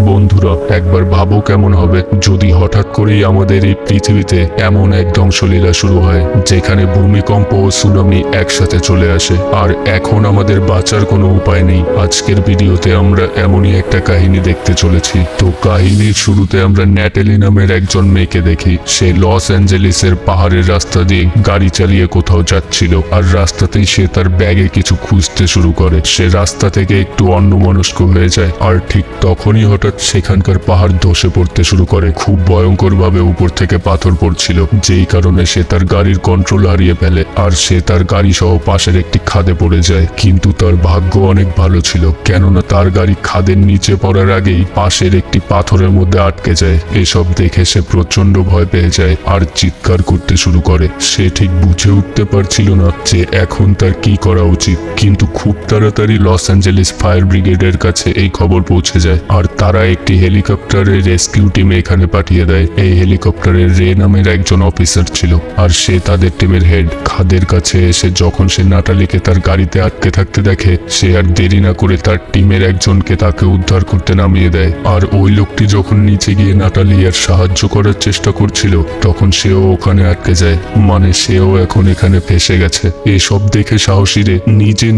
বন্ধুরা, একবার ভাবো কেমন হবে যদি হঠাৎ করেই আমাদের এই পৃথিবীতে এমন এক ধ্বংসলীলা শুরু হয় যেখানে ভূমিকম্প ও সুনামি একসাথে চলে আসে, আর এখন আমাদের বাঁচার কোনো উপায় নেই। আজকের ভিডিওতে আমরা এমনই একটা কাহিনী দেখতে চলেছি। তো কাহিনীর শুরুতে আমরা ন্যাটালি নামের একজন মেয়েকে দেখি। সে লস অ্যাঞ্জেলিসের পাহাড়ের রাস্তা দিয়ে গাড়ি চালিয়ে কোথাও যাচ্ছিল, আর রাস্তাতেই সে তার ব্যাগে কিছু খুঁজতে শুরু করে। সে রাস্তা থেকে একটু অন্যমনস্ক হয়ে যায়, আর ঠিক তখনই হঠাৎ সেখানকার পাহাড় ধসে পড়তে শুরু করে। খুব ভয়ঙ্কর ভাবে উপর থেকে পাথর পড়ছিল, যেই কারণে সে তার গাড়ির কন্ট্রোল হারিয়ে ফেলে, আর সে তার গাড়ি সহ পাশের একটি খাদে পড়ে যায়। কিন্তু তার ভাগ্য অনেক ভালো ছিল, কেননা তার গাড়ি খাদের নিচে পড়ার আগেই পাশের একটি পাথরের মধ্যে আটকে যায়। এসব দেখে সে প্রচন্ড ভয় পেয়ে যায় আর চিৎকার করতে শুরু করে। সে ঠিক বুঝে উঠতে পারছিল না যে এখন তার কি করা উচিত, কিন্তু খুব তাড়াতাড়ি লস অ্যাঞ্জেলিস ফায়ার ব্রিগেডের কাছে এই খবর পৌঁছে যায়, আর তারা একটি হেলিকপ্টারের রেস্কিউ টিম এখানে পাঠিয়ে দেয়। এই হেলিকপ্টারের রে নামের একজন অফিসার ছিল, আর সে তাদের টিমের হেড। খাদের কাছে এসে যখন সে নাটালিকে তার গাড়িতে আটকে থাকতে দেখে, সে আর দেরি না করে তার টিমের একজনকে তাকে উদ্ধার করতে নামিয়ে দেয়। আর ওই লোকটি যখন নিচে গিয়ে নাটালিয়ার সাহায্য করার চেষ্টা করছিল, তখন সেও ওখানে আটকে যায়, মানে সেও এখন এখানে ফেসে গেছে। এসব দেখে সাহসীরে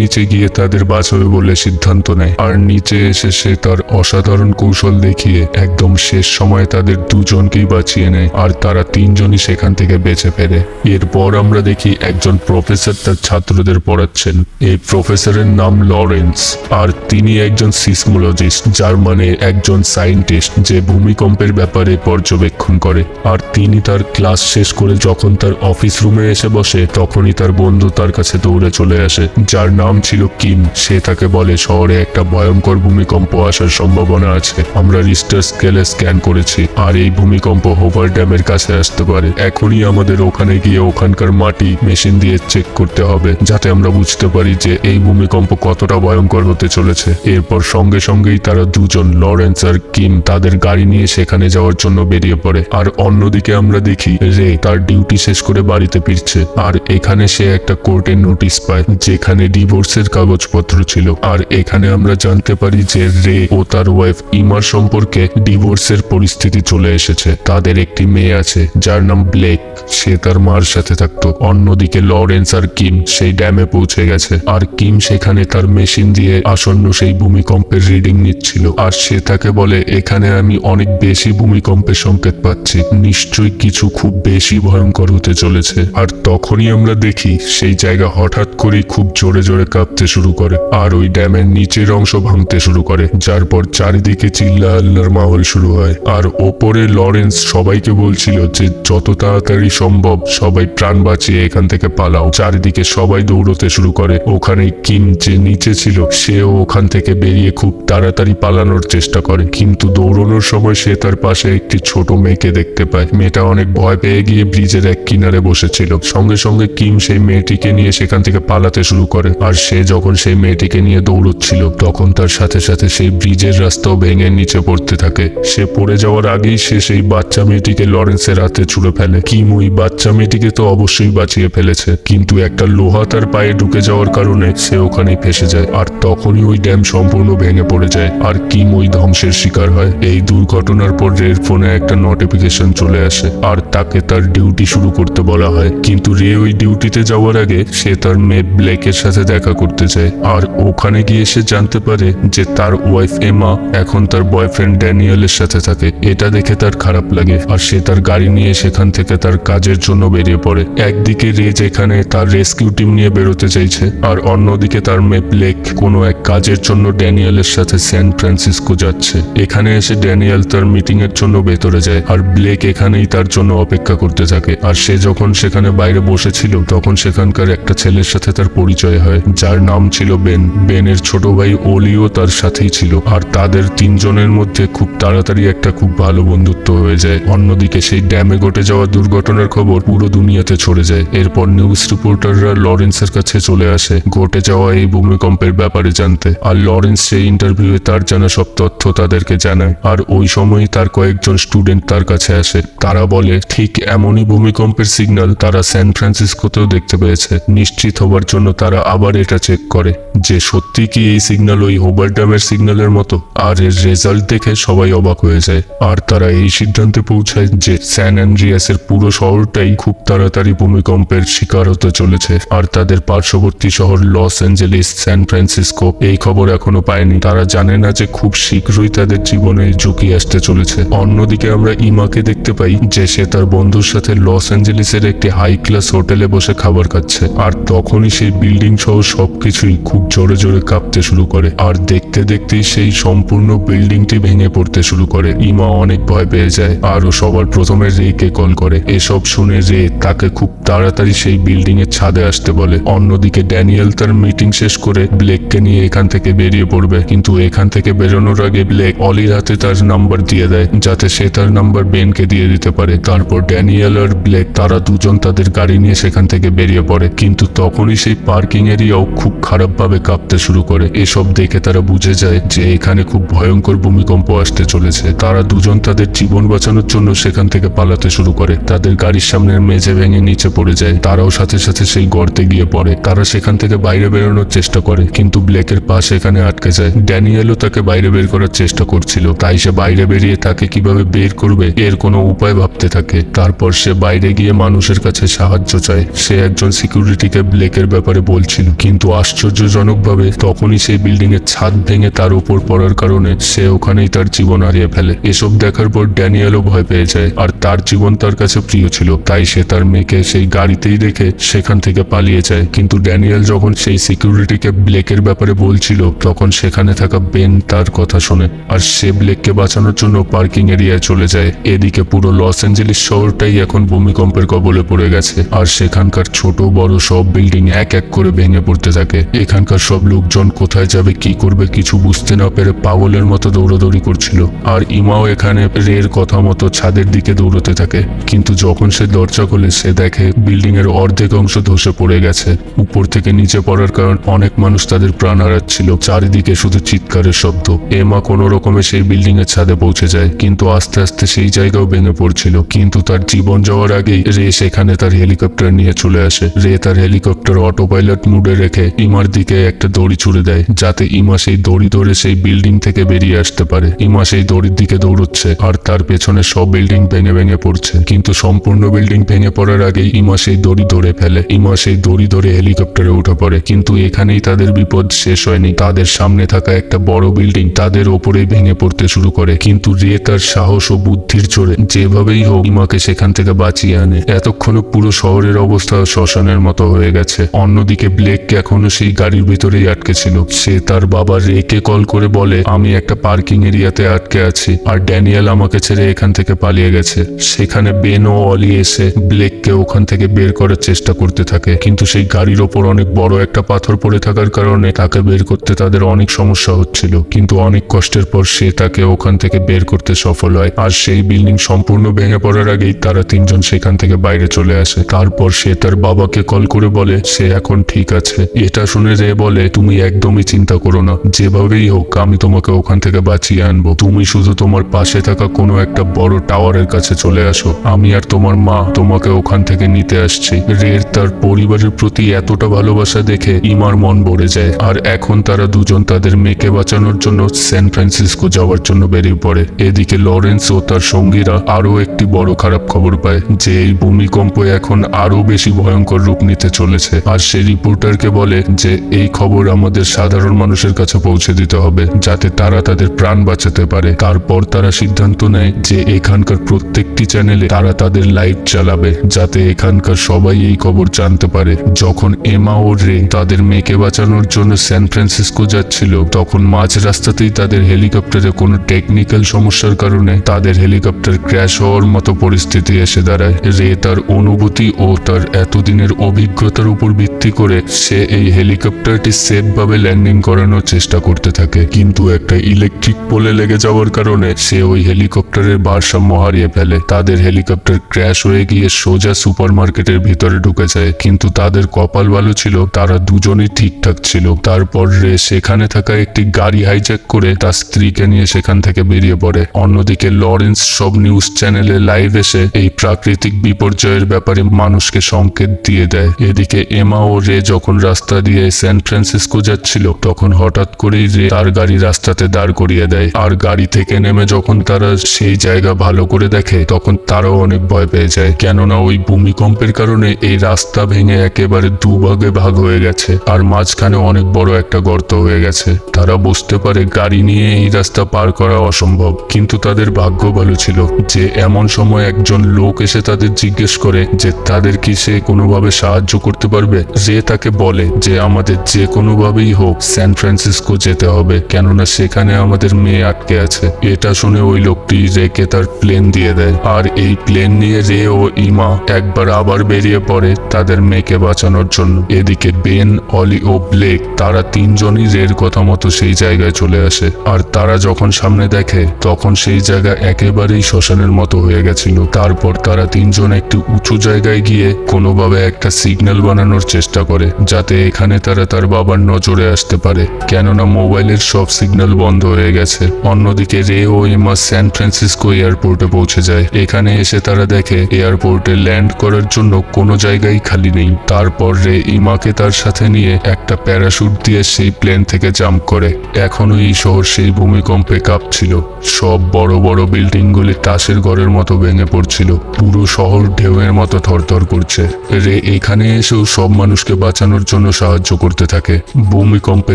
নিচে গিয়ে তাদের বাঁচাবে বলে সিদ্ধান্ত নেয়, আর নিচে এসে সে তার অসাধারণ কৌশল দেখিয়ে একদম শেষ সময়ে তাদের দুজনকেই বাঁচিয়ে নেয়, আর তারা তিনজনই সেখান থেকে বেঁচে ফেরে। এরপর আমরা দেখি একজন প্রফেসর তার ছাত্রদের পড়াচ্ছেন। এই প্রফেসরের নাম লরেন্স, আর তিনি একজন সিসমোলজিস্ট, যার মানে একজন সায়েন্টিস্ট যে ভূমিকম্পের ব্যাপারে পর্যবেক্ষণ করে। আর তিনি তার ক্লাস শেষ করে যখন তার অফিস রুমে এসে বসে, তখনই তার বন্ধু তার কাছে দৌড়ে চলে আসে, যার নাম ছিল কিম। সে তাকে বলে শহরে একটা ভয়ঙ্কর ভূমিকম্প আসার সম্ভাবনা আছে, আমরা রিস্টার স্কেলে স্ক্যান করেছি, আর এই ভূমিকম্প হোভার ড্যামের কাছে আসতে পারে। এখনই আমাদের ওখানে গিয়ে ওখানকার মাটি মেশিন দিয়ে চেক করতে হবে, যাতে আমরা বুঝতে পারি যে এই ভূমিকম্প কতটা ভয়ঙ্কর হতে চলেছে। এরপর সঙ্গে সঙ্গেই তারা দুজন, লরেন্স আর কিম, তাদের গাড়ি নিয়ে সেখানে যাওয়ার জন্য বেরিয়ে পড়ে। আর অন্যদিকে আমরা দেখি রে তার ডিউটি শেষ করে বাড়িতে ফিরছে, আর এখানে সে একটা কোর্টের নোটিশ পায় যেখানে ডিভোর্সের কাগজপত্র ছিল। আর এখানে আমরা জানতে পারি যে রে ও তার ওয়াইফ ইমার সম্পর্কে ডিভোর্সের পরিস্থিতি চলে এসেছে। তাদের একটি মেয়ে আছে যার নাম ব্লেক, সে তার মার সাথে থাকতো। অন্যদিকে লরেন্স আর কিম সেই ড্যামে পৌঁছে গেছে, আর কিম সেখানে তার মেশিন দিয়ে আসন্ন সেই ভূমিকম্পের রিডিং নিচ্ছিল। আর সে তাকে বলে এখানে আমি অনেক বেশি ভূমিকম্পের সংকেত পাচ্ছি, নিশ্চয়ই কিছু খুব বেশি ভয়ঙ্কর হতে চলেছে। আর তখনই আমরা দেখি সেই জায়গা হঠাৎ করেই খুব জোরে জোরে কাঁপতে শুরু করে, আর ওই ড্যামের নিচের অংশ ভাঙতে শুরু করে, যার পর চারিদিকে চিল্লা আল্লার মাহল শুরু হয়। আর ওপরে লরেন্স সবাইকে বলছিল যে যত তাড়াতাড়ি সম্ভব সবাই প্রাণ বাঁচিয়ে এখান থেকে পালাও। চারিদিকে সবাই দৌড়তে শুরু করে। ওখানে কিম যে নিচে ছিল, সেও ওখান থেকে বেরিয়ে খুব তাড়াতাড়ি পালানোর চেষ্টা করে, কিন্তু দৌড়ানোর সময় সে তার পাশে একটি ছোট মেয়েকে দেখতে পায়। মেয়েটা অনেক ভয় পেয়ে গিয়ে ব্রিজের এক কিনারে বসেছিল। সঙ্গে সঙ্গে কিম সেই মেয়েটিকে নিয়ে সেখান থেকে পালাতে শুরু করে, আর সে যখন সেই মেয়েটিকে নিয়ে দৌড়চ্ছিল, তখন তার সাথে সাথে সেই ব্রিজের রাস্তাও ভেঙে নিচে পড়তে থাকে। সে পড়ে যাওয়ার আগেই সে সেই বাচ্চা মেয়েটিকে লরেন্সের হাতে ছুঁড়ে ফেলে। কিম ওই বাচ্চা মেয়েটিকে তো অবশ্যই বাঁচিয়ে ফেলেছে, কিন্তু একটা লোহা তার পায়ে ঢুকে যাওয়ার কারণে সে ওখানেই ফেসে যায়। আর তখনই ওই ড্যাম সম্পূর্ণ ভেঙে পড়ে যায়, আর কিম ওই ধ্বংসের শিকার হয়। এই দুর্ঘটনার পর রের ফোনে একটা নোটিফিকেশন চলে আসে, আর তাকে তার ডিউটি শুরু করতে বলা হয়। কিন্তু রে ওই ডিউটিতে যাওয়ার আগে সে তার মেয়ে ব্লেকের সাথে দেখা করতে চায়, আর ওখানে গিয়ে সে জানতে পারে যে তার ওয়াইফ এমা এখন তার বয়ফ্রেন্ড ড্যানিয়েলের সাথে থাকে। এটা দেখে তার খারাপ লাগে, আর সে তার গাড়ি নিয়ে সেখান থেকে তার কাজের জন্য বেরিয়ে পড়ে। একদিকে রে যেখানে তার রেস্কিউ টিম নিয়ে বেরোতে চাইছে, আর অন্যদিকে তার মেয়ে ব্লেক কোনো এক কাজের জন্য ড্যানিয়েলের সাথে স্যান ফ্রান্সিসকো যাচ্ছে। এখানে এসে ড্যানিয়েল তার মিটিং এর জন্য ভেতরে যায়, আর ব্লেক এখানেই তার জন্য অপেক্ষা করতে থাকে। আর সে যখন সেখানে বাইরে বসেছিল, তখন সেখানকার একটা ছেলের সাথে তার পরিচয় হয়, যার নাম ছিল বেন। বেনের ছোট ভাই ওলিও তার সাথেই ছিল, আর তাদের তিনজনের মধ্যে খুব তাড়াতাড়ি একটা খুব ভালো বন্ধুত্ব হয়ে যায়। অন্যদিকে সেই ড্যামে ঘটে যাওয়া দুর্ঘটনার খবর পুরো দুনিয়াতে ছড়ে যায়। এরপর নিউজ রিপোর্টাররা লরেন্সের কাছে চলে আসে ঘটে যাওয়া এই ভূমিকম্পের ব্যাপারে জানতে, আর লরেন্স সেই ইন্টারভিউয়ে তার জানা সব তথ্য তাদেরকে জানায়। আর ওই সময়ই তার কয়েকজন স্টুডেন্ট তার কাছে আসে। তারা বলে ঠিক এমনই ভূমিকম্পের সিগন্যাল তারা স্যান ফ্রান্সিসকোতেও দেখতে পেয়েছে। নিশ্চিত হবার জন্য তারা আবার এটা চেক করে যে সত্যি কি এই সিগন্যাল ওই হোবার ড্যামের সিগন্যালের মতো। আর রেজাল্ট দেখে সবাই অবাক হয়ে যায়। আর তারা এই সিদ্ধান্তে পৌঁছায় যে স্যান অ্যান্ড্রিয়াসের পুরো শহরটাই খুব তাড়াতাড়ি ভূমিকম্পের শিকার হতে চলেছে। আর তাদের পার্শ্ববর্তী শহর লস অ্যাঞ্জেলিস, স্যান ফ্রান্সিসকো এই খবর এখনো পায়নি। তারা জানে না যে খুব শীঘ্রই তাদের জীবনে ঝুঁকি আসতে চলেছে। অন্যদিকে আমরা ইমাকে দেখতে পাই যে সে তার বন্ধুর সাথে লস অ্যাঞ্জেলিসের একটি হাই ক্লাস হোটেলে বসে খাবার খাচ্ছে। আর তখনই সেই বিল্ডিং সহ সবকিছুই খুব জোরে জোরে কাঁপতে শুরু করে। আর দেখতে দেখতেই সেই সম্পূর্ণ বিল্ডিংটি ভেঙে পড়তে শুরু করে। ইমা অনেক ভয় পেয়ে যায় আর ও সবার প্রথমে রেকে কল করে। এসব শুনে রে তাকে খুব তাড়াতাড়ি সেই বিল্ডিং এর ছাদে আসতে বলে। অন্যদিকে ড্যানিয়েল তার মিটিং শেষ করে ব্লেককে নিয়ে এখান থেকে বেরিয়ে পড়বে, কিন্তু এখান থেকে বেরোনোর আগে ব্লেক অলির হাতে তার নাম্বার দিয়ে দেয় যাতে সে তার নাম্বার বেনকে দিয়ে দিতে পারে। তারপর ড্যানিয়েল আর ব্লেক তারা দুজন তাদের গাড়ি নিয়ে সেখান থেকে বেরিয়ে পড়ে, কিন্তু তখনই সেই পার্কিং এরিয়াও খুব খারাপভাবে কাঁপতে শুরু করে। এসব দেখে তারা বুঝে যায় যে এখানে খুব ভয়ঙ্কর ভূমিকম্প আসতে চলেছে। তারা দুজন তাদের জীবন বাঁচানোর জন্য সেখান থেকে পালাতে শুরু করে। তাদের গাড়ির সামনের মেঝে ভেঙে নিচে পড়ে যায়। তারাও সাথে সাথে সেই গর্তে গিয়ে পড়ে। তারা সেখান থেকে বাইরে বেরোনোর চেষ্টা করে, কিন্তু ব্লেকের পা সেখানে আটকে যায়। ড্যানিয়েলও তাকে বাইরে বের করার চেষ্টা করছিল, তাই সে বাইরে বেরিয়ে তাকে কিভাবে বের করবে এর কোনো উপায় ভাবতে থাকে। তারপর সে বাইরে গিয়ে মানুষের কাছে সাহায্য চায়। সে একজন সিকিউরিটিকে ব্লেকের ব্যাপারে বলছিল, কিন্তু আশ্চর্যজনকভাবে তখনই সেই বিল্ডিং এর ছাদ ভেঙে তার উপর পড়ার কারণে সে ওখানেই তার জীবন হারিয়ে ফেলে। এসব দেখার পর ড্যানিয়েলও ভয় পেয়ে যায়, আর তার জীবন তার কাছে প্রিয় ছিল, তাই সে তার মেয়েকে সেই গাড়িতেই রেখে সেখান থেকে পালিয়ে যায়। কিন্তু ড্যানিয়েল যখন সেই সিকিউরিটিকে ব্লেকের ব্যাপারে বলছিল তখন সেখানে থাকা বেন তার কথা শোনে, আর সে ব্লেককে বাঁচানোর জন্য পার্কিং এরিয়ায় চলে যায়। এদিকে পুরো লস অ্যাঞ্জেলিস শহরটাই এখন ভূমিকম্পের কবলে পড়ে গেছে, আর সেখানকার ছোট বড় সব বিল্ডিং এক এক করে ভেঙে পড়তে থাকে। এখানকার সব লোকজন কোথায় যাবে কি করবে কিছু বুঝতে না পেরে পাগলের মতো দৌড়াদৌড়ি করছিল। আর ইমাও এখানে রের কথা মতো ছাদের দিকে দৌড়তে থাকে, কিন্তু যখন সে দরজা খোলে সে দেখে বিল্ডিং এর অর্ধেক অংশ ধসে পড়ে গেছে। উপর থেকে নিচে পড়ার কারণ অনেক মানুষ তাদের প্রাণ হারাচ্ছিল। চারিদিকে শুধু চিৎকারের শব্দ। এমা কোনো রকমে সেই বিল্ডিং এর ছাদে পৌঁছে যায়, কিন্তু আস্তে আস্তে সেই জায়গাও ভেঙে পড়ছিল। কিন্তু তার জীবন যাওয়ার আগেই রে সেখানে তার হেলিকপ্টার নিয়ে চলে আসে। রে তার হেলিকপ্টার অটো পাইলট মুডে রেখে ইমার দিকে একটা দড়ি ছুড়ে দেয় যাতে ইমা সেই দড়ি ধরে সেই বিল্ডিং থেকে বেরিয়ে আসতে পারে। ইমা সেই দড়ির দিকে দৌড়চ্ছে আর তার পেছনে সব বিল্ডিং ভেঙে ভেঙে পড়ছে, কিন্তু সম্পূর্ণ বিল্ডিং ভেঙে পড়ার আগেই ইমা সেই দড়ি ধরে ফেলে। ইমা সেই দড়ি ধরে হেলিকপ্টারে উঠে পড়ে, কিন্তু এখানেই তাদের বিপদ শেষ হয়নি। তাদের সামনে থাকা একটা বড় বিল্ডিং তাদের ওপরেই ভেঙে পড়তে শুরু করে, কিন্তু রে তার সাহস ও বুদ্ধির জোরে যেভাবেই হোক ইমাকে সেখান থেকে বাঁচিয়ে আনে। এতক্ষণে পুরো শহরের অবস্থা শ্মশানের মতো হয়ে গেছে। অন্যদিকে ব্লেককে এখনো সেই গাড়ির ভিতরেই আটকে ছিল। সে তার বাবা রেকে কল করে বলে, আমি একটা পার্কিং এরিয়াতে আটকে আছি আর ড্যানিয়েল আমাকে ছেড়ে এখান থেকে পালিয়ে গেছে। সেখানে বেন ও অলি এসে ব্লেককে ওখান থেকে বের করার চেষ্টা করতে থাকে, কিন্তু সেই গাড়ির ওপর অনেক বড় একটা পাথর পড়ে থাকার কারণে তাকে বের করতে তাদের অনেক সমস্যা হচ্ছিল। কিন্তু অনেক কষ্টের পর সে তাকে ওখান থেকে বের করতে সফল হয়। আর সেই বিল্ডিং সম্পূর্ণ ভেঙে পড়ার আগেই তারা তিনজন সেখান থেকে বাইরে চলে আসে। তারপর সে তার বাবাকে কল করে বলে সে এখন ঠিক আছে। এটা শুনে রে বলে, তুমি একদমই চিন্তা করো না, যেভাবেই হোক আমি তোমাকে ওখান থেকে বাঁচিয়ে আনবো। তুমি শুধু তোমার পাশে থাকা কোনো একটা বড় টাওয়ারের কাছে চলে আসো, আমি আর তোমার মা তোমাকে ওখান থেকে নিতে আসছি। রের তার পরিবারের প্রতি এতটা ভালোবাসা দেখে ইমার মন ভরে যায়। আর এখন তারা দুজন তাদের মেয়েকে বাঁচানোর জন্য স্যান ফ্রান্সিসকো যাওয়ার জন্য বেরিয়ে পড়ে। এদিকে লরেন্স ও তার সঙ্গীরা আরো একটি বড় খারাপ খবর পায় যে এই ভূমিকম্প এখন আরো বেশি ভয়ঙ্কর রূপ নিতে চলেছে। আর সে রিপোর্টারকে বলে যে এই খবর আমাদের সাধারণ মানুষের কাছে পৌঁছে দিতে হবে যাতে তারা তাদের প্রাণ বাঁচাতে পারে। তারপর তারা সিদ্ধান্ত নেয় যে এখানকার প্রত্যেকটি চ্যানেলে তারা তাদের লাইভ চালাবে যাতে এখানকার সবাই এই খবর জানতে পারে। যখন এমা ও রে তাদের মেয়েকে বাঁচানোর জন্য স্যান ফ্রান্সিসকো যাচ্ছিল তখন মাঝ রাস্তাতেই তাদের হেলিকপ্টারে কোনো টেকনিক্যাল সমস্যার কারণে তাদের হেলিকপ্টার ক্র্যাশ হওয়ার মতো পরিস্থিতি এসে দাঁড়ায়। রে তার অনুভূতি ও তার এতদিনের অভিজ্ঞতার উপর ভিত্তি করে সে এই হেলিকপ্টারটি সেফ ভাবে ল্যান্ডিং করানোর চেষ্টা করতে থাকে, কিন্তু একটা ইলেকট্রিক পোলে লেগে যাওয়ার কারণে সে ওই হেলিকপ্টারের ভারসাম্য হারিয়ে ফেলে। তাদের হেলিকপ্টার ক্র্যাশ হয়ে গিয়ে সোজা সুপারমার্কেটের ভিতরে ঢুকে যায়, কিন্তু তাদের কপাল ভালো ছিল তারা দুজনেই ঠিকঠাক ছিল। তারপর রে সেখানে থাকা একটি গাড়ি হাইজ্যাক করে তার স্ত্রীকে নিয়ে সেখান থেকে বেরিয়ে পড়ে। অন্যদিকে লরেন্স সব নিউজ চ্যানেলে লাইভ এসে এই প্রাকৃতিক বিপর্যয়ের ব্যাপারে মানুষকে সংকেত দিয়ে দেয়। এদিকে এমা ও রে যখন রাস্তা দিয়ে স্যান ফ্রান্সিসকো যাচ্ছিল তখন হঠাৎ করেই রে তার গাড়ি রাস্তাতে দাঁড় করিয়ে দেয়। আর গাড়ি থেকে নেমে যখন তারা সেই জায়গা ভালো করে দেখে তখন তারাও অনেক ভয় পেয়ে যায়, কেননা ওই ভূমিকম্পের কারণে এই রাস্তা ভেঙে একেবারে দুভাগে ভাগ হয়ে গেছে আর মাঝখানে অনেক বড় একটা গর্ত হয়ে গেছে। তারা বুঝতে পারে গাড়ি নিয়ে এই রাস্তা পার করা অসম্ভব, কিন্তু তাদের ভাগ্য ভালো ছিল যে এমন সময় একজন লোক এসে তাদের জিজ্ঞেস করে যে তাদের কি সে কোনোভাবে সাহায্য করতে পারবে। রে তাকে বলে যে আমাদের যে কোনোভাবেই হোক স্যান ফ্রান্সিসকো যেতে হবে, কেননা সেখানে আমাদের মেয়ে আটকে আছে। এটা শুনে ওই লোকটি রেকে তার প্লেন দিয়ে দেয় আর এই প্লেন নিয়ে রে ও ইমা একবার আবার বেরিয়ে পড়ে তাদের মেয়েকে বাঁচানোর জন্য। এদিকে বেন, অলি ও ব্লেক তারা তিনজনই রের কথা মতো সেই জায়গায় চলে আসে। আর তারা যখন সামনে দেখে তখন সেই জায়গা একেবারেই শ্মশানের মতো হয়ে গেছিল। তারপর তারা তিনজন একটি উঁচু জায়গায় গিয়ে কোনোভাবে একটা সিগন্যাল বানানোর চেষ্টা করে যাতে এখানে তারা তার বাবার নজরে আসতে পারে, কেননা মোবাইলের সব সিগন্যাল বন্ধ হয়ে গেছে। অন্যদিকে রে ও ইমা স্যান ফ্রান্সিসকো এয়ারপোর্টে পৌঁছে যায়। এখানে এসে তারা দেখে এয়ারপোর্টে ল্যান্ড করার জন্য কোনো জায়গায় খালি নেই। তারপর রে ইমাকে তার সাথে নিয়ে একটা প্যারাশুট দিয়ে সেই প্লেন থেকে জাম্প করে। এখনো এই শহর সেই ভূমিকম্পে কাঁপছিল। সব বড় বড় বিল্ডিংগুলি তাসের ঘরের মতো ভেঙে পড়ছিল। পুরো শহর ঢেউয়ের মতো থরথর করছে। রে এখানে এসেও সব মানুষকে বাঁচানোর জন্য সাহায্য করতে থাকে। ভূমিকম্পে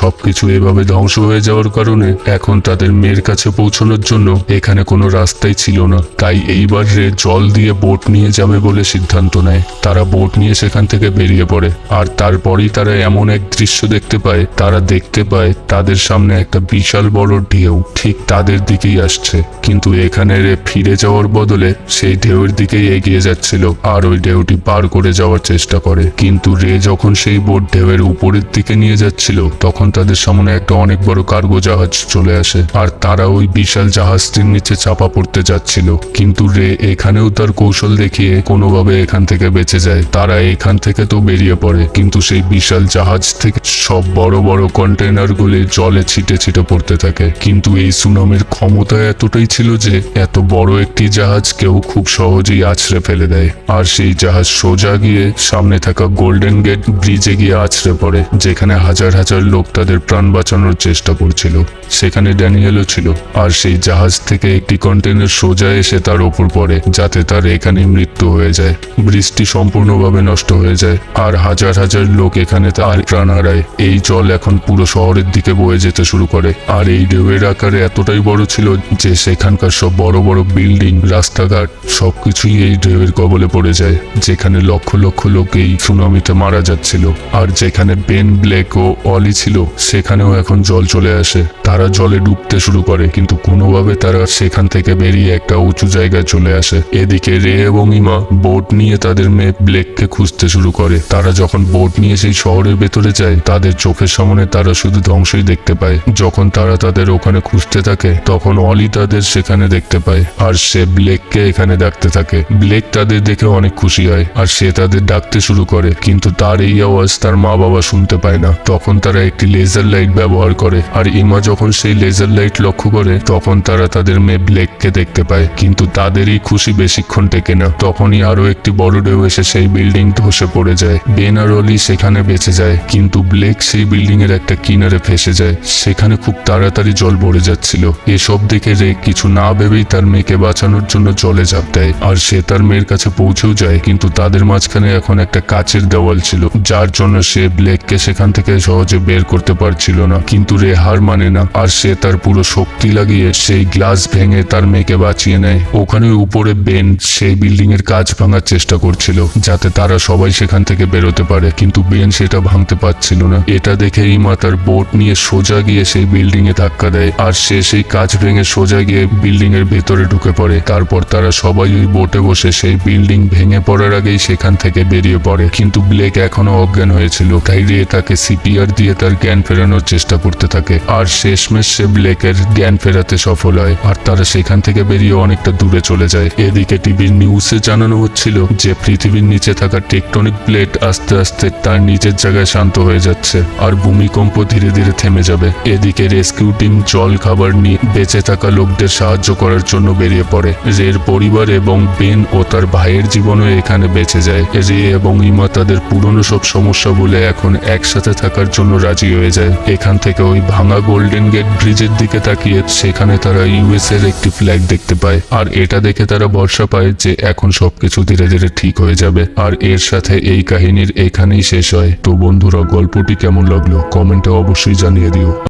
সবকিছু এভাবে ধ্বংস হয়ে যাওয়ার কারণে এখন তাদের মেয়ের কাছে পৌঁছানোর জন্য এখানে কোনো রাস্তাই ছিল না। তাই এইবার রে জল দিয়ে বোট নিয়ে যাবে বলে সিদ্ধান্ত নেয়। তারা বোট নিয়ে সেখান থেকে বেরিয়ে পড়ে আর তারপরেই তারা এমন এক দৃশ্য দেখতে পায়। তারা দেখতে পায় তাদের সামনে একটা বিশাল বড় ঢেউ ঠিক তাদের দিকেই আসছে, কিন্তু এখানে রে ফিরে যাওয়ার বদলে সেই ঢেউয়ের দিকেই এগিয়ে যাচ্ছিল আর ওই ঢেউটি পার করে যাওয়ার চেষ্টা করে। কিন্তু রে যখন সেই বোট ঢেউয়ের উপরের দিকে নিয়ে যাচ্ছিল তখন তাদের সামনে একটা অনেক বড় কার্গো জাহাজ চলে আসে আর তারা ওই বিশাল জাহাজটির নিচে চাপা পড়তে যাচ্ছিল। কিন্তু রে এখানেও তার কৌশল দেখিয়ে কোনোভাবে এখান থেকে বেঁচে যায়। তারা এখান থেকে তো বেরিয়ে পড়ে, কিন্তু সেই বিশাল জাহাজ থেকে সব বড় বড় কন্টেইনারগুলি জলে ছিটে ছিটে পড়তে থাকে। কিন্তু এই সুনামির ক্ষমতা এতটাই ছিল যে এত বড় একটি জাহাজকেও খুব সহজেই আছড়ে ফেলে দেয়। আর সেই জাহাজ সোজা গিয়ে সামনে থাকা গোল্ডেন গেট ব্রিজে গিয়ে আছড়ে পড়ে, যেখানে হাজার হাজার লোক তাদের প্রাণ বাঁচানোর চেষ্টা করছিল। সেখানে ড্যানিয়েলও ছিল। আর সেই জাহাজ থেকে একটি কন্টেইনার সোজা এসে তার ওপর পড়ে, যাতে তার এখানে মৃত্যু হয়ে যায়। ব্রিজটি সম্পূর্ণভাবে নষ্ট হয়ে যায় আর হাজার হাজার লোক এখানে তার প্রাণ হারায়। এই জল এখন পুরো শহরের দিকে বয়ে যেতে শুরু করে আর এই ঢেউয়ের আকারে এতটাই বড় ছিল যে সেখানকার সব বড় বড় বিল্ডিং, রাস্তাঘাট সবকিছুই এই ঢেউয়ের কবলে পড়ে যায়, যেখানে লক্ষ লক্ষ লোক এই সুনামিতে মারা যাচ্ছিল। আর যেখানে বেন, ব্লেক ও অলি ছিল সেখানেও এখন জল চলে আসে। তারা জলে ডুবতে শুরু করে, কিন্তু কোনোভাবে তারা সেখান থেকে বেরিয়ে একটা উঁচু জায়গায় চলে আসে। এদিকে রে এবং ইমা বোট নিয়ে তাদের মেয়ে ব্লেককে খুঁজতে শুরু করে। তারা যখন বোট নিয়ে সেই শহরের ভেতরে যায় তাদের চোখের সামনে তারা শুধু ধ্বংসই দেখতে পায়। যখন তারা তাদের ওখানে খুঁজতে থাকে তখন অলি তাদের সেখানে দেখতে পায় আর সে ব্লেককে এখানে ডাকতে থাকে। ব্লেক তাদের দেখে অনেক খুশি হয় আর সে তাদের ডাকতে শুরু করে, কিন্তু তার এই আওয়াজ তার মা বাবা শুনতে পায় না। তখন তারা একটি লেজার লাইট ব্যবহার করে আর ইমা যখন সেই লেজার লাইট লক্ষ্য করে তখন তারা তাদের মেয়ে ব্লেককে দেখতে পায়। কিন্তু তাদেরই খুশি বেশিক্ষণ টেকে না। তখনই আরো একটি বড় ঢেউ এসে সেই বিল্ডিং ধসে পড়ে যায়। বেন আর অলি সেখানে বেঁচে যায়, কিন্তু ব্লেক সেই বিল্ডিং এর একটা কিনারে ফেসে যায়। সেখানে খুব তাড়াতাড়ি জল ভরে যাচ্ছিল। এসব দেখে রে কিছু না ভেবেই তার মেয়েকে বাঁচানোর জন্য জলে ঝাঁপ দেয় আর সে তার মেয়ের কাছে পৌঁছেও যায়। কিন্তু তাদের মাঝখানে এখন একটা কাচের দেওয়াল ছিল, যার জন্য সে ব্লেককে সেখান থেকে সহজে বের করতে পারছিল না। কিন্তু রে হার মানে না আর সে তার পুরো শক্তি লাগিয়ে সেই গ্লাস ভেঙে তার মেয়েকে বাঁচিয়ে নেয়। ওখানে উপরে বেন সেই বিল্ডিং এর কাঁচ ভাঙার চেষ্টা করছিল যাতে তারা সবাই সেখান থেকে বেরোতে পারে, কিন্তু বেন সেটা ভাঙতে পারছিল না। এটা দেখে ইমা তার বোট নিয়ে সোজা গিয়ে সেই বিল্ডিং এ ধাক্কা দেয় আর সে সেই কাঁচ ভেঙে সোজা গিয়ে বিল্ডিং এর ভেতরে ঢুকে পড়ে। তারপর তারা সবাই ওই বোটে বসে সেই বিল্ডিং ভেঙে পড়ার আগেই সেখান থেকে বেরিয়ে পড়ে। কিন্তু ব্লেক এখনো অজ্ঞান হয়েছিল, তাই রে তাকে সিপিআর দিয়ে তার জ্ঞান ফেরানোর চেষ্টা করতে থাকে আর শেষমেশ সে ব্লেকের জ্ঞান ফেরাতে সফল হয় আর তারা সেখান থেকে বেরিয়ে অনেকটা দূরে চলে যায়। এদিকে টিভির নিউজে জানানো হচ্ছিল যে পৃথিবীর নিচে থাকা টেকটনিক প্লেট আস্তে আস্তে তার নিজের জায়গায় শান্ত হয়ে যাচ্ছে আর ভূমিকম্প ধীরে ধীরে থেমে যাবে। এদিকে রেস্কিউ টিম জল, খাবার নিয়ে বেঁচে থাকা লোকদের সাহায্য করার জন্য বেরিয়ে পড়ে। রের পরিবার এবং বেন ও তার ভাইয়ের জীবনও এখানে বেঁচে যায়। রে এবং ইমা তাদের পুরনো সব সমস্যা বলে এখন একসাথে থাকার জন্য রাজি হয়ে যায়। এখান থেকে ওই ভাঙা গোল্ডেন গেট ব্রিজের দিকে তাকিয়ে সেখানে তারা ইউএস এর একটি ফ্ল্যাগ দেখতে পায়। আর এটা দেখে তারা ভরসা পায় যে এখন সবকিছু ধীরে ধীরে ঠিক হয়ে যাবে। আর এর সাথে এই কাহিনীর এখানেই শেষ হয়। তো বন্ধুরা, গল্পটি কেমন লাগলো কমেন্টে অবশ্যই জানিয়ে দিও।